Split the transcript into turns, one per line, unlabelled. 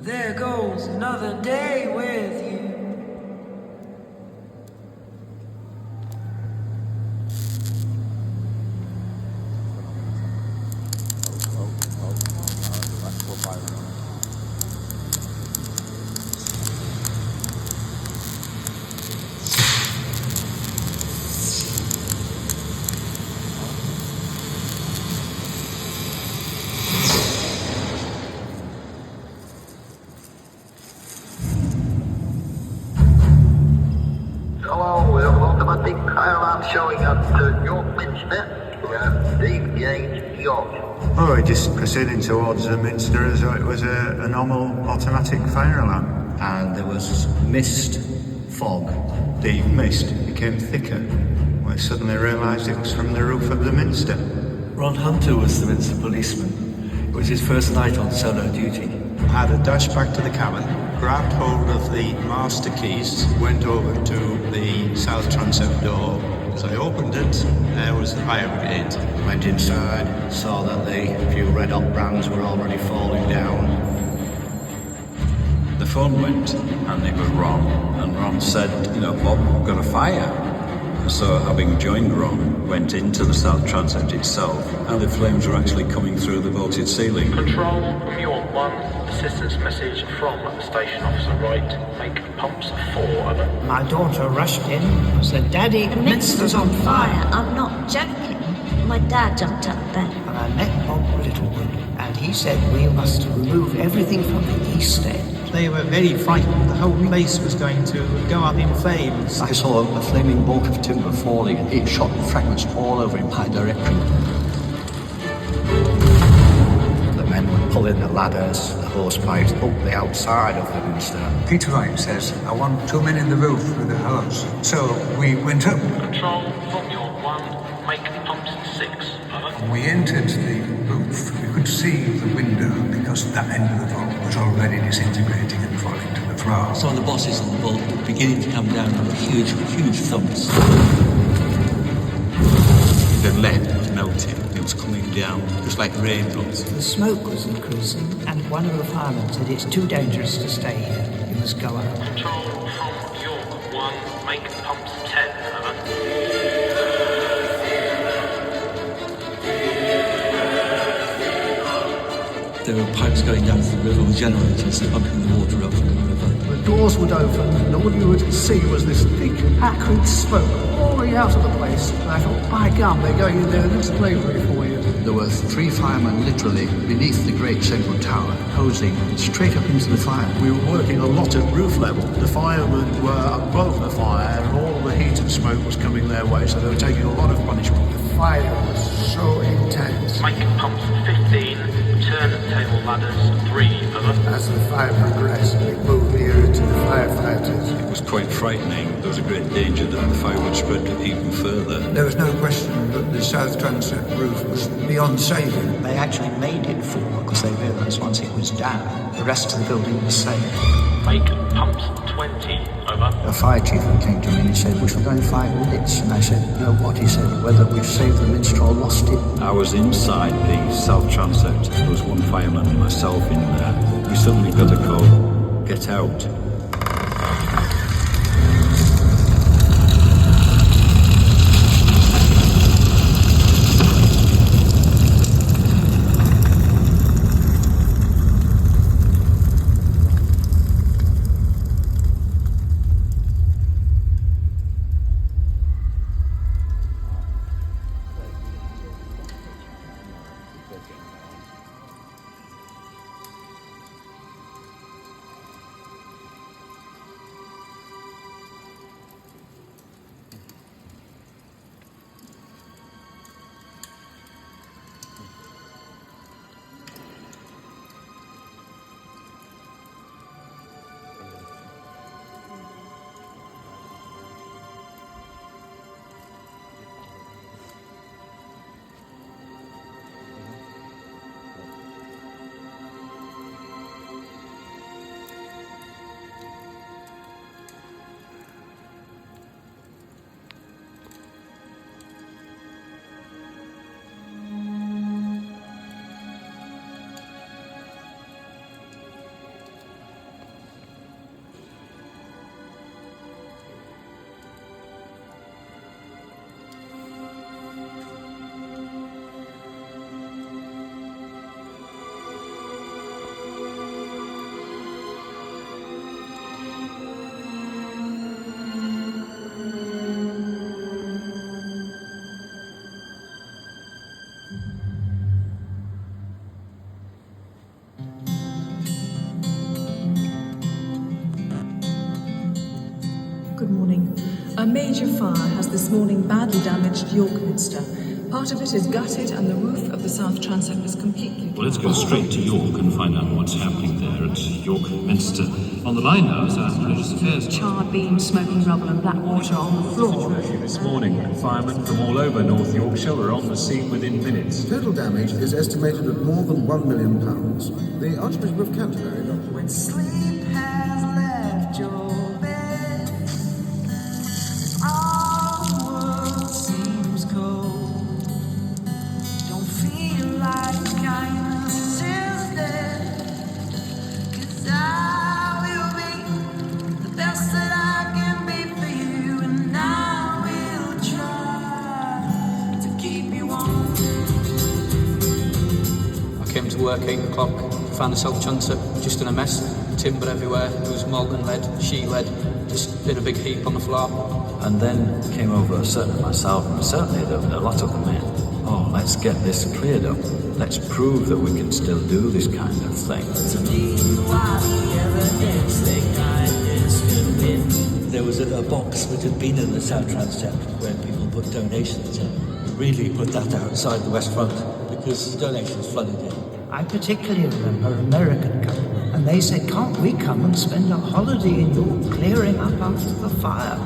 There goes another day with you.
Hello, automatic fire alarm showing at York Minster, around Deep Gate, York.
Oh, we're just proceeding towards the Minster as though it was a normal automatic fire alarm.
And there was mist, fog.
The mist became thicker. We suddenly realised it was from the roof of the Minster.
Ron Hunter was the Minster policeman. It was his first night on solo duty.
I had a dash back to the cabin, grabbed hold of the master keys, went over to the south transept door. As I opened it, there was the fire brigade.
Went inside, saw that the few red hot brands were already falling down.
The phone went, and it was Ron. And Ron said, Bob, we've got a fire. So having joined Ron, went into the south transept itself, and the flames were actually coming through the vaulted ceiling.
Control from York 1, assistance message from Station Officer Wright, make pumps 4, over.
My daughter rushed in and said, Daddy, the Minster's on fire.
I'm not joking. My dad jumped up there.
And I met Bob Littlewood, and he said we must remove everything from the east end.
They were very frightened. The whole place was going to go up in flames.
I saw a flaming bolt of timber falling, and it shot fragments all over in my direction.
The men were pulling the ladders, the hose pipes up the outside of the Minster.
Peter Wright says, I want 2 men in the roof with a hose. So we went up.
Control from York 1, make pumps 6, over.
When we entered the roof, we could see the window because that end of the vault was already disintegrating and falling to the floor.
Some of the bosses on the vault were beginning to come down with huge thumps.
The lead was melting. It was coming down just like raindrops.
The smoke was increasing, and one of the firemen said, it's too dangerous to stay here. You must go out.
Control from York 1, make pumps 10, over.
There were pipes going down to the river with generators pumping the water up from the river.
The doors would open, and all you would see was this thick, acrid smoke pouring out of the place. And I thought, by gum, they're going in there and slavery for you.
There were 3 firemen literally beneath the great central tower, hosing straight up into the fire.
We were working a lot at roof level. The firemen were above the fire, and all the heat and smoke was coming their way, so they were taking a lot of punishment. The fire was so intense.
Make pumps 15, turntable ladders 3, over.
As the fire progressed, we moved nearer to the firefighters.
It was quite frightening. There was a great danger that the fire would spread even further.
There was no question that the south transept roof was beyond saving.
They actually made it fall because they realised once it was down, the rest of the building was safe.
Make pumps 20, over.
A fire chief came to me and he said, we shall go in 5 minutes. And I said, you know what? He said, whether we've saved the Minster or lost it.
I was inside the south transept. There was one fireman and myself in there. We suddenly got a call, get out.
A major fire has this morning badly damaged York Minster. Part of it is gutted and the roof of the south transept is completely...
Well, let's go straight to York and find out what's happening there at York Minster. On the line now is our religious affairs.
Charred beams, smoking rubble and black water on the floor.
This morning, firemen from all over North Yorkshire were on the scene within minutes.
Total damage is estimated at more than £1 million. The Archbishop of Canterbury...
When sleep has left your bed, all the world seems cold. Don't feel like kindness is dead, 'cause I will be the best that I can be for you, and I will try to keep you warm.
I came to work 8 o'clock, found the South Transept just in a mess, timber everywhere, there was molten lead, sheet lead, just in a big heap on the floor.
And then came over certainly myself, and certainly a lot of the men. Oh, let's get this cleared up. Let's prove that we can still do this kind of thing. There was a box which had been in the South Transept where people put donations in. We really put that outside the West Front because donations flooded in.
I particularly remember an American couple, and they said, can't we come and spend a holiday in York clearing up after the fire?